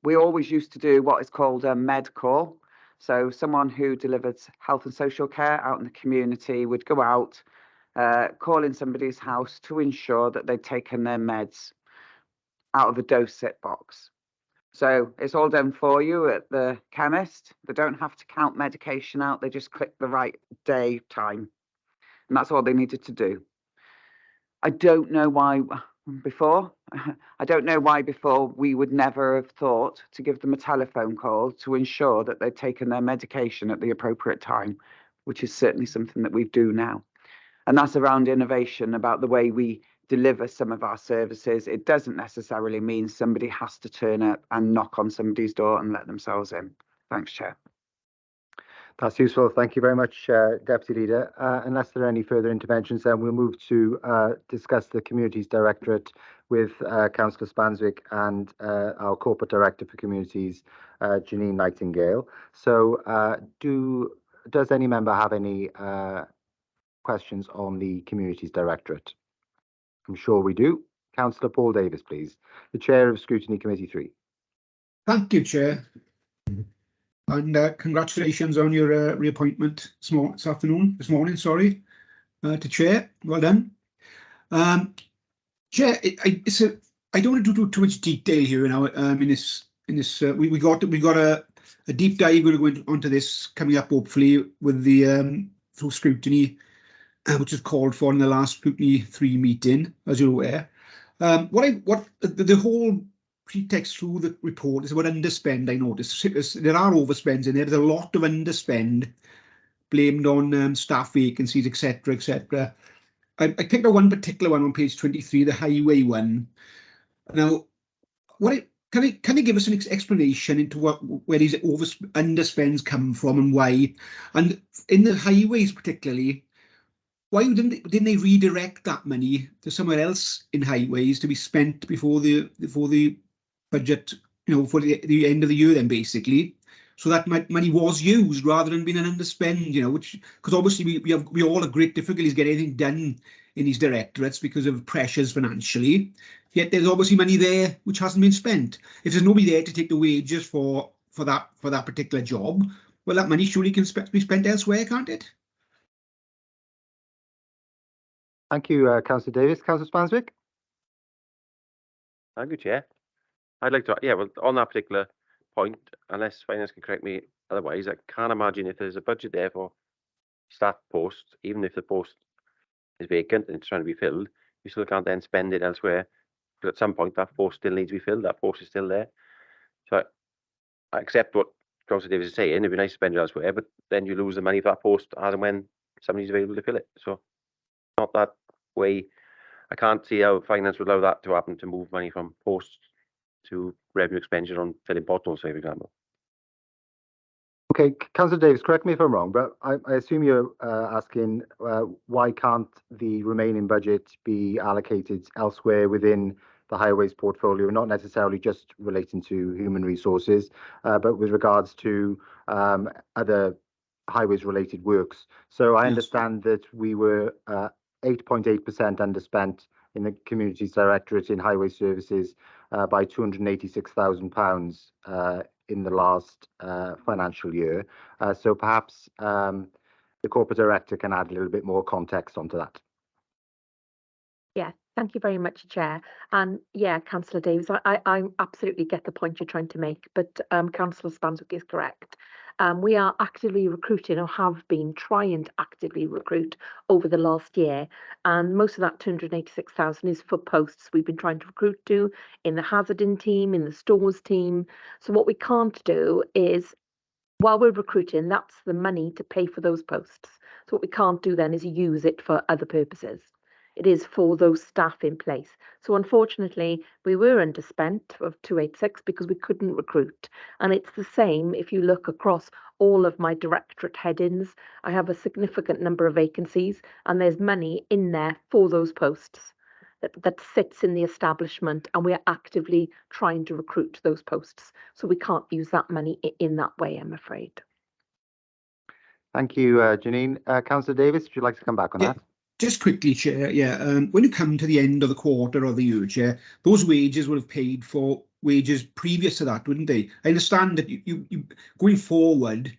We always used to do what is called a med call. So someone who delivered health and social care out in the community would go out, call in somebody's house to ensure that they'd taken their meds out of a dose-it box. So it's all done for you at the chemist. They don't have to count medication out. They just click the right day, time. And that's all they needed to do. I don't know why before we would never have thought to give them a telephone call to ensure that they'd taken their medication at the appropriate time, which is certainly something that we do now. And that's around innovation, about the way we deliver some of our services. It doesn't necessarily mean somebody has to turn up and knock on somebody's door and let themselves in. Thanks, Chair. That's useful. Thank you very much, Deputy Leader. Unless there are any further interventions, then we'll move to discuss the Communities Directorate with Councillor Spanswick and our Corporate Director for Communities, Janine Nightingale. So does any member have any questions on the Communities Directorate? I'm sure we do. Councillor Paul Davis, please, the Chair of Scrutiny Committee 3. Thank you, Chair. And congratulations on your reappointment this morning, to Chair. Well done. Chair, I don't want to do too much detail here now. In this, we got a deep dive. We're going to go onto this coming up, hopefully, with the through scrutiny, which is called for in the last Scrutiny 3 meeting, as you're aware. What the whole pretext through the report is about underspend. I noticed there are overspends in there. There's a lot of underspend blamed on staff vacancies, etc., etc. I picked out one particular one on page 23, the highway one. Now, can you give us an explanation into where these underspends come from and why? And in the highways particularly, why didn't they redirect that money to somewhere else in highways to be spent before the budget, for the end of the year then basically, so that money was used rather than being an underspend, which, because obviously we all have great difficulties getting anything done in these directorates because of pressures financially, yet there's obviously money there which hasn't been spent. If there's nobody there to take the wages for that particular job, well, that money surely can be spent elsewhere, can't it? Thank you, Councillor Davis. Councillor Spanswick? Thank you, Chair. I'd like to, well, on that particular point, unless finance can correct me otherwise, I can't imagine if there's a budget there for staff posts, even if the post is vacant and it's trying to be filled, you still can't then spend it elsewhere. Because at some point that post still needs to be filled, that post is still there. So I accept what Councillor Davis is saying, it'd be nice to spend it elsewhere, but then you lose the money for that post as and when somebody's available to fill it. So not that way. I can't see how finance would allow that to happen, to move money from posts to revenue expenditure on filling potholes, for example. Okay, Councillor Davis, correct me if I'm wrong, but I assume you're asking why can't the remaining budget be allocated elsewhere within the highways portfolio, not necessarily just relating to human resources, but with regards to other highways related works. So I understand that we were 8.8% underspent in the Communities Directorate in Highway Services by £286,000 in the last financial year. So perhaps the Corporate Director can add a little bit more context onto that. Yeah, thank you very much, Chair. And yeah, Councillor Davis, I absolutely get the point you're trying to make, but Councillor Spanswick is correct. We are actively recruiting, or have been trying to actively recruit over the last year, and most of that 286,000 is for posts we've been trying to recruit to in the hazarding team, in the stores team. So what we can't do is, while we're recruiting, that's the money to pay for those posts. So what we can't do then is use it for other purposes. It is for those staff in place. So unfortunately, we were underspent of 286 because we couldn't recruit. And it's the same if you look across all of my directorate headings. I have a significant number of vacancies, and there's money in there for those posts that sits in the establishment, and we are actively trying to recruit those posts. So we can't use that money in that way, I'm afraid. Thank you, Janine. Councillor Davis, would you like to come back on that? Just quickly, Chair, when you come to the end of the quarter or the year, Chair, those wages would have paid for wages previous to that, wouldn't they? I understand that you going forward,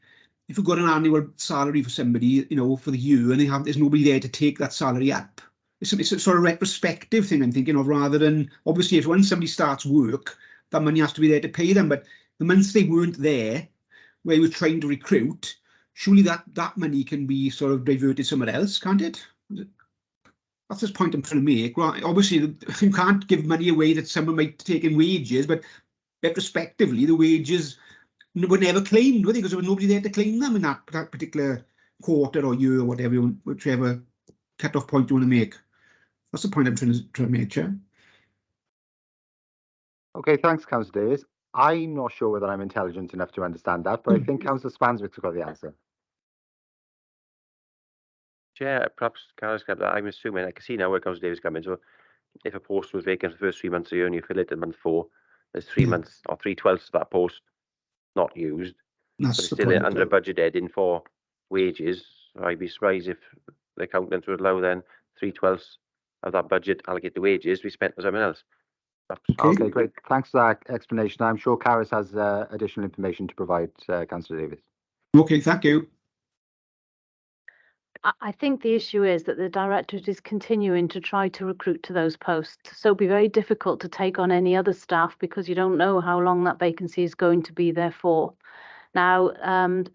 if you've got an annual salary for somebody, for the year, and there's nobody there to take that salary up, it's a sort of retrospective thing I'm thinking of, rather than, obviously, if once somebody starts work, that money has to be there to pay them, but the months they weren't there, where you were trying to recruit, surely that money can be sort of diverted somewhere else, can't it? That's the point I'm trying to make. Right? Obviously, you can't give money away that someone might take in wages, but retrospectively, the wages were never claimed, were they? Because there was nobody there to claim them in that particular quarter or year or whatever, whichever cut-off point you want to make. That's the point I'm trying to make, Chair. Okay, thanks, Councillor Davis. I'm not sure whether I'm intelligent enough to understand that, but I think Councillor Spanswick's got the answer. Chair, perhaps I'm assuming I can see now where Councillor Davis coming. So if a post was vacant for the first 3 months of the year and you fill it in month 4, there's 3 months or 3/12 of that post not used. That's but it's still under a budget heading for wages. I'd be surprised if the accountants would allow then 3/12 of that budget allocated to wages to be spent for something else. Okay, great. Thanks for that explanation. I'm sure Caris has additional information to provide, Councillor Davis. Okay, thank you. I think the issue is that the Directorate is continuing to try to recruit to those posts. So it'll be very difficult to take on any other staff because you don't know how long that vacancy is going to be there for. Now,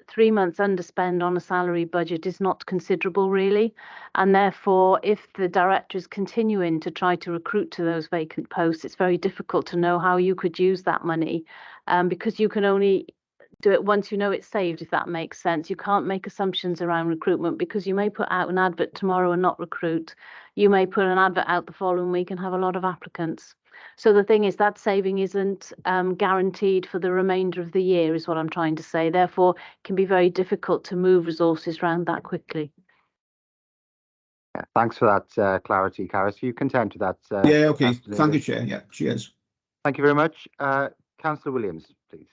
3 months underspend on a salary budget is not considerable, really. And therefore, if the director is continuing to try to recruit to those vacant posts, it's very difficult to know how you could use that money, because you can only do it once you know it's saved, if that makes sense. You can't make assumptions around recruitment, because you may put out an advert tomorrow and not recruit. You may put an advert out the following week and have a lot of applicants. So the thing is that saving isn't guaranteed for the remainder of the year, is what I'm trying to say. Therefore, it can be very difficult to move resources around that quickly. Yeah, thanks for that clarity, Caris. Are you content with that? Yeah, okay. Councillor Thank you, Davis? Chair. Yeah, cheers. Thank you very much. Councillor Williams, please.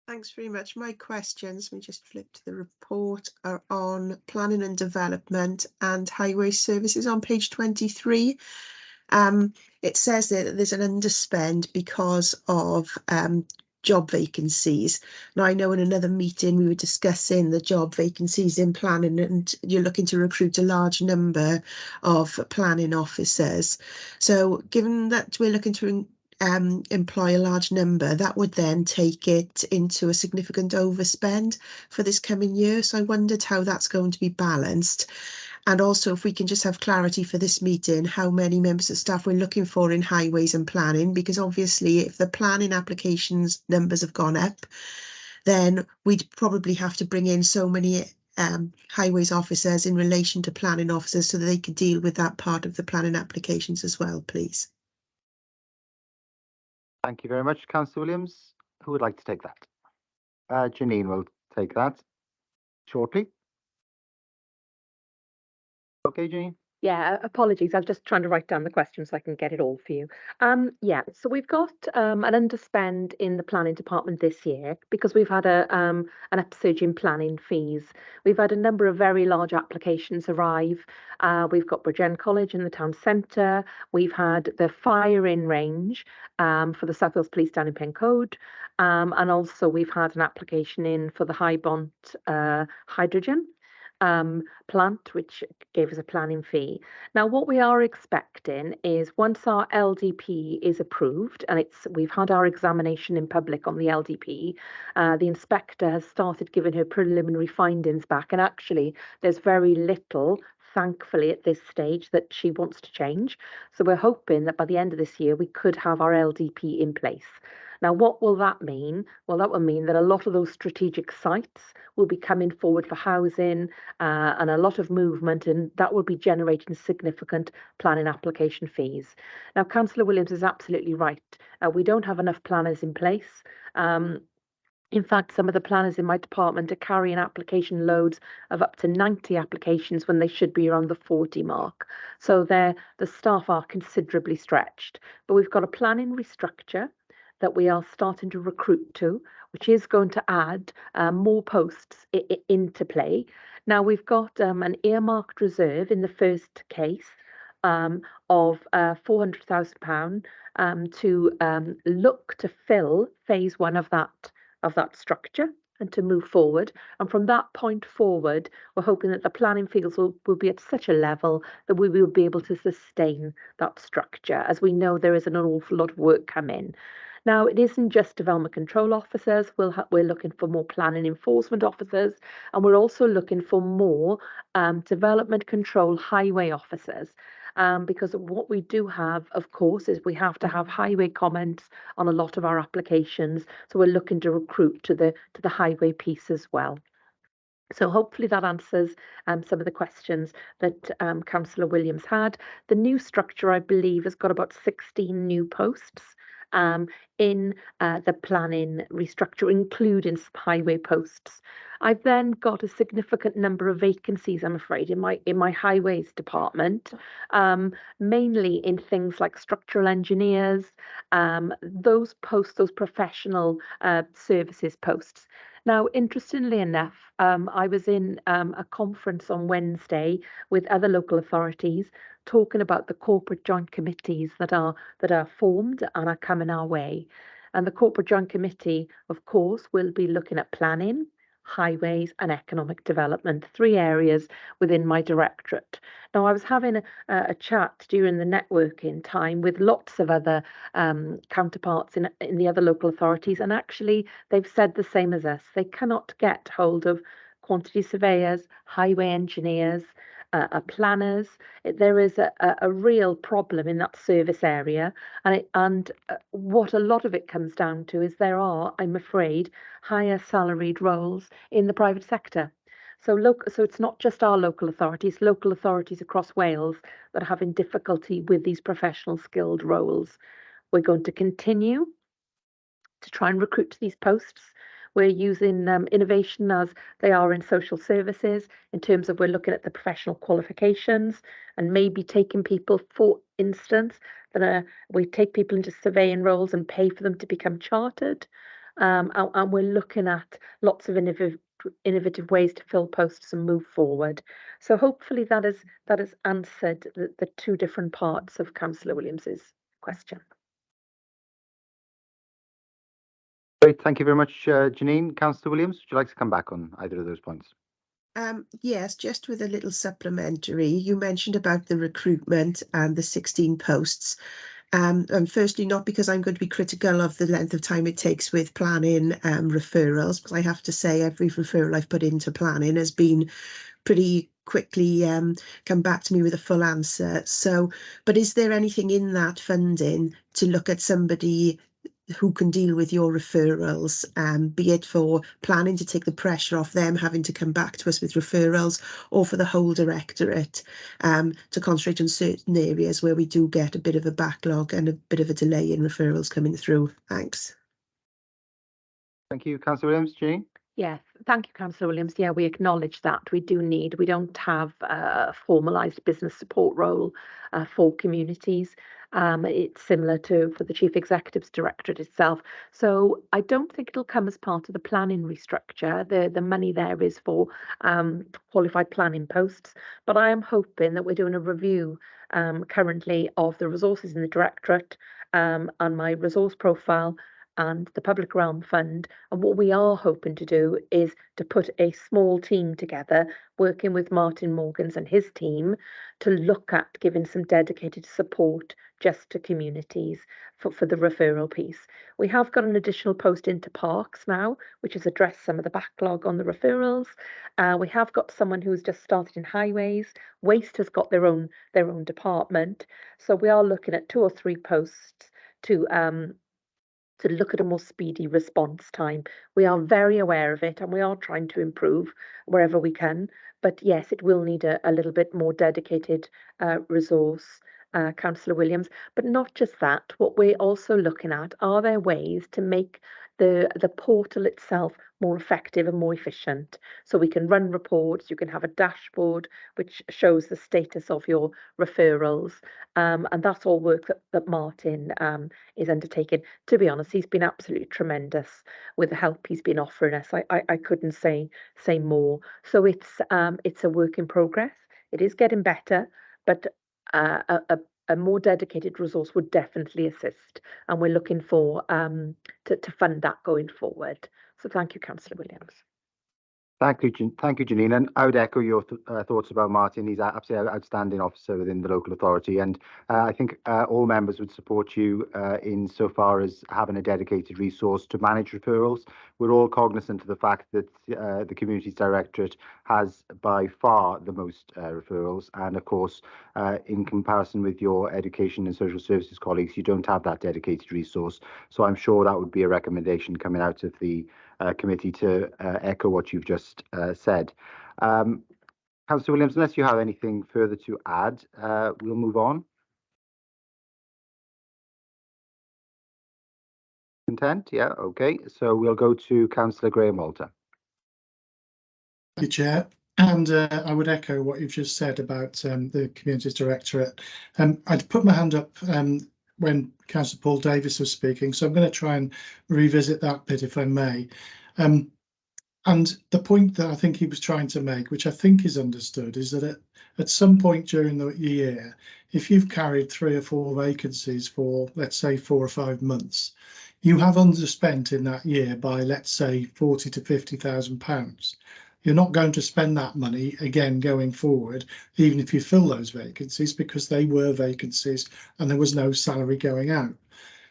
Thanks very much. My questions, let me just flip to the report, are on planning and development and highway services on page 23. It says that there's an underspend because of job vacancies. Now, I know in another meeting we were discussing the job vacancies in planning, and you're looking to recruit a large number of planning officers. So given that we're looking to employ a large number, that would then take it into a significant overspend for this coming year. So I wondered how that's going to be balanced. And also, if we can just have clarity for this meeting, how many members of staff we're looking for in highways and planning, because obviously if the planning applications numbers have gone up, then we'd probably have to bring in so many highways officers in relation to planning officers so that they could deal with that part of the planning applications as well, please. Thank you very much, Councillor Williams. Who would like to take that? Janine will take that shortly. Okay, Janine. Yeah, apologies. I was just trying to write down the questions so I can get it all for you. Yeah, so we've got an underspend in the planning department this year because we've had an upsurge in planning fees. We've had a number of very large applications arrive. We've got Bridgend College in the town centre. We've had the firing range for the South Wales Police down in Pencode. And also we've had an application in for the High Bont hydrogen plant, which gave us a planning fee. Now, what we are expecting is once our LDP is approved, and we've had our examination in public on the LDP, the inspector has started giving her preliminary findings back, and actually there's very little, thankfully, at this stage that she wants to change. So we're hoping that by the end of this year we could have our LDP in place. Now, what will that mean? Well, that will mean that a lot of those strategic sites will be coming forward for housing and a lot of movement, and that will be generating significant planning application fees. Now, Councillor Williams is absolutely right. We don't have enough planners in place. In fact, some of the planners in my department are carrying application loads of up to 90 applications when they should be around the 40 mark. So the staff are considerably stretched. But we've got a planning restructure that we are starting to recruit to, which is going to add more posts into play. Now, we've got an earmarked reserve in the first case of £400,000 to look to fill phase one of that structure and to move forward. And from that point forward, we're hoping that the planning fields will be at such a level that we will be able to sustain that structure. As we know, there is an awful lot of work come in. Now, it isn't just development control officers. We're looking for more planning enforcement officers, and we're also looking for more development control highway officers. Because what we do have, of course, is we have to have highway comments on a lot of our applications. So we're looking to recruit to the highway piece as well. So hopefully that answers some of the questions that Councillor Williams had. The new structure, I believe, has got about 16 new posts in the planning restructure, including some highway posts. I've then got a significant number of vacancies, I'm afraid, in my highways department, mainly in things like structural engineers, those posts, those professional services posts. Now, interestingly enough, I was in a conference on Wednesday with other local authorities talking about the corporate joint committees that are formed and are coming our way. And the corporate joint committee, of course, will be looking at planning, highways and economic development, 3 areas within my directorate. Now, I was having a chat during the networking time with lots of other counterparts in the other local authorities, and actually they've said the same as us. They cannot get hold of quantity surveyors, highway engineers, planners. There is a real problem in that service area, and what a lot of it comes down to is there are, I'm afraid, higher salaried roles in the private sector. So it's not just our local authorities across Wales that are having difficulty with these professional skilled roles. We're going to continue to try and recruit to these posts. We're using innovation as they are in social services in terms of we're looking at the professional qualifications and maybe taking people, for instance, we take people into surveying roles and pay for them to become chartered. And we're looking at lots of innovative ways to fill posts and move forward. So hopefully that has answered the 2 different parts of Councillor Williams's question. Great, thank you very much, Janine. Councillor Williams, would you like to come back on either of those points? Yes, just with a little supplementary. You mentioned about the recruitment and the 16 posts. And firstly, not because I'm going to be critical of the length of time it takes with planning referrals, because I have to say every referral I've put into planning has been pretty quickly come back to me with a full answer. So, but is there anything in that funding to look at somebody who can deal with your referrals, be it for planning to take the pressure off them having to come back to us with referrals, or for the whole directorate to concentrate on certain areas where we do get a bit of a backlog and a bit of a delay in referrals coming through? Thanks. Thank you, Councillor Williams. Janine? Yes, thank you, Councillor Williams. Yeah, we acknowledge that we don't have a formalised business support role for communities. It's similar to for the Chief Executive's Directorate itself. So I don't think it'll come as part of the planning restructure. The money there is for qualified planning posts, but I am hoping that we're doing a review currently of the resources in the Directorate and my resource profile and the Public Realm Fund. And what we are hoping to do is to put a small team together, working with Martin Morgans and his team, to look at giving some dedicated support just to communities for the referral piece. We have got an additional post into Parks now, which has addressed some of the backlog on the referrals. We have got someone who's just started in Highways. Waste has got their own department. So we are looking at 2 or 3 posts to look at a more speedy response time. We are very aware of it and we are trying to improve wherever we can. But yes, it will need a little bit more dedicated resource, Councillor Williams. But not just that, what we're also looking at, are there ways to make the portal itself more effective and more efficient? So we can run reports, you can have a dashboard which shows the status of your referrals. And that's all work that Martin is undertaking. To be honest, he's been absolutely tremendous with the help he's been offering us. I couldn't say more. So it's a work in progress. It is getting better, but a more dedicated resource would definitely assist, and we're looking for to fund that going forward. So thank you, Councillor Williams. Thank you, Janine. And I would echo your thoughts about Martin. He's absolutely outstanding officer within the local authority, and I think all members would support you in so far as having a dedicated resource to manage referrals. We're all cognizant of the fact that the Communities Directorate has by far the most referrals, and of course, in comparison with your education and social services colleagues, you don't have that dedicated resource. So I'm sure that would be a recommendation coming out of the committee to echo what you've just said. Councillor Williams, unless you have anything further to add, we'll move on. Content? Yeah, okay. So we'll go to Councillor Graham Walter. Thank you, Chair. And I would echo what you've just said about the Communities Directorate. I'd put my hand up when Councillor Paul Davis was speaking, so I'm going to try and revisit that bit if I may. And the point that I think he was trying to make, which I think is understood, is that at some point during the year, if you've carried 3 or 4 vacancies for, let's say, 4 or 5 months, you have underspent in that year by, let's say, 40 to 50,000 pounds. You're not going to spend that money again going forward, even if you fill those vacancies, because they were vacancies and there was no salary going out.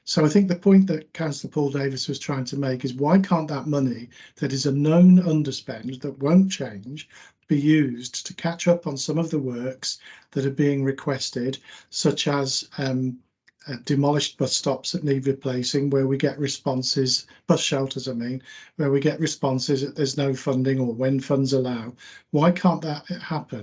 So I think the point that Councillor Paul Davis was trying to make is, why can't that money that is a known underspend that won't change be used to catch up on some of the works that are being requested, such as demolished bus stops that need replacing, where we get responses, bus shelters I mean, where we get responses that there's no funding or when funds allow. Why can't that happen